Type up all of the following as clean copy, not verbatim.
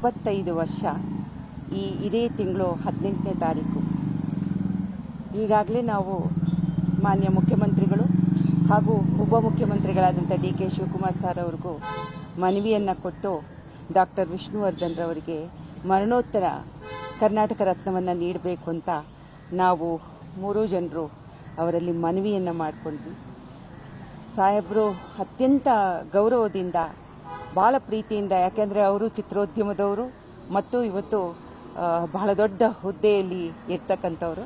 25 ವರ್ಷ ಇದೇ ತಿಂಗಳು 18ನೇ ತಾರೀಕು. ಈಗಾಗಲೇ ನಾವು ಮಾನ್ಯ ಮುಖ್ಯಮಂತ್ರಿಗಳು ಹಾಗೂ ಉಪಮುಖ್ಯಮಂತ್ರಿಗಳಾದಂಥ ಡಿ ಕೆ ಶಿವಕುಮಾರ್ ಸರ್ ಅವ್ರಿಗೂ ಮನವಿಯನ್ನು ಕೊಟ್ಟು ಡಾಕ್ಟರ್ ವಿಷ್ಣುವರ್ಧನ್ ರವರಿಗೆ ಮರಣೋತ್ತರ ಕರ್ನಾಟಕ ರತ್ನವನ್ನು ನೀಡಬೇಕು ಅಂತ ನಾವು 3 ಜನರು ಅವರಲ್ಲಿ ಮನವಿಯನ್ನು ಮಾಡಿಕೊಂಡ್ವಿ. ಸಾಹೇಬರು ಅತ್ಯಂತ ಗೌರವದಿಂದ, ಭಾಳ ಪ್ರೀತಿಯಿಂದ, ಯಾಕೆಂದರೆ ಅವರು ಚಿತ್ರೋದ್ಯಮದವರು ಮತ್ತು ಇವತ್ತು ಬಹಳ ದೊಡ್ಡ ಹುದ್ದೆಯಲ್ಲಿ ಇರ್ತಕ್ಕಂಥವ್ರು,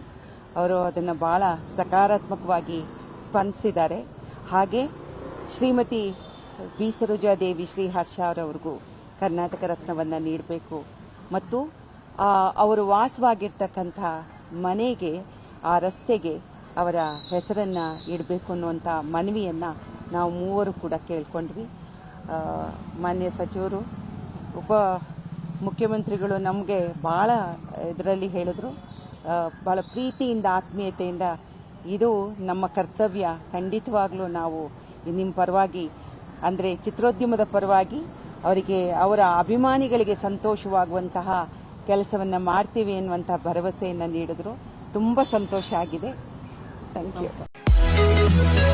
ಅವರು ಅದನ್ನು ಭಾಳ ಸಕಾರಾತ್ಮಕವಾಗಿ ಸ್ಪಂದಿಸಿದ್ದಾರೆ. ಹಾಗೆ ಶ್ರೀಮತಿ ಬಿ ಸರೋಜಾದೇವಿ ಶ್ರೀಹರ್ಷ ಅವರವ್ರಿಗೂ ಕರ್ನಾಟಕ ರತ್ನವನ್ನು ನೀಡಬೇಕು ಮತ್ತು ಅವರು ವಾಸವಾಗಿರ್ತಕ್ಕಂಥ ಮನೆಗೆ, ಆ ರಸ್ತೆಗೆ ಅವರ ಹೆಸರನ್ನು ಇಡಬೇಕು ಅನ್ನುವಂಥ ಮನವಿಯನ್ನು ನಾವು 3 ಕೂಡ ಕೇಳ್ಕೊಂಡ್ವಿ. ಮಾನ್ಯ ಸಚಿವರು, ಉಪ ಮುಖ್ಯಮಂತ್ರಿಗಳು ನಮಗೆ ಭಾಳ ಇದರಲ್ಲಿ ಹೇಳಿದ್ರು, ಭಾಳ ಪ್ರೀತಿಯಿಂದ, ಆತ್ಮೀಯತೆಯಿಂದ ಇದು ನಮ್ಮ ಕರ್ತವ್ಯ, ಖಂಡಿತವಾಗ್ಲೂ ನಾವು ನಿಮ್ಮ ಪರವಾಗಿ, ಅಂದರೆ ಚಿತ್ರೋದ್ಯಮದ ಪರವಾಗಿ ಅವರಿಗೆ, ಅವರ ಅಭಿಮಾನಿಗಳಿಗೆ ಸಂತೋಷವಾಗುವಂತಹ ಕೆಲಸವನ್ನು ಮಾಡ್ತೀವಿ ಎನ್ನುವಂಥ ಭರವಸೆಯನ್ನು ನೀಡಿದ್ರು. ತುಂಬ ಸಂತೋಷ ಆಗಿದೆ. Thank you.